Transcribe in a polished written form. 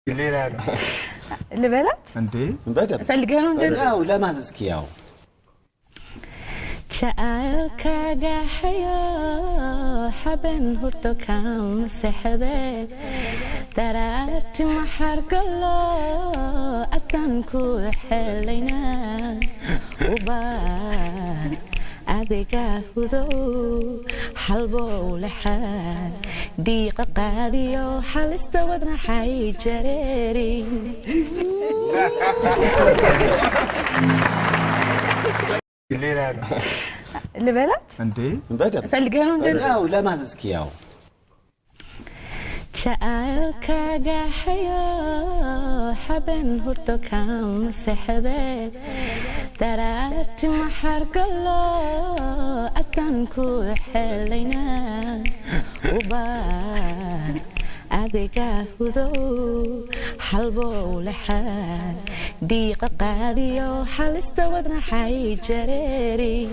اللي بالك؟ انتي؟ بدأ فالقانون ده لا ولا ما زكياو jacaylkaaga xayo xaben hurto kama seexdee daraarti maxargalo adan ku xelaynaa ubaan adiga hudow xalbow lexaa dhiiqa qaadiyo xalista wadnaxay jareerin اللي بالك؟ انتي؟ بدأ فالقانون ده لا ولا ما زكياو jacaylkaaga xayo xaben hurto kama seexdee daraarti maxargalo adan ku xelaynaa ubaan adiga hudow xalbow lexaa dhiiqa qaadiyo xalista wadnaxay jareerin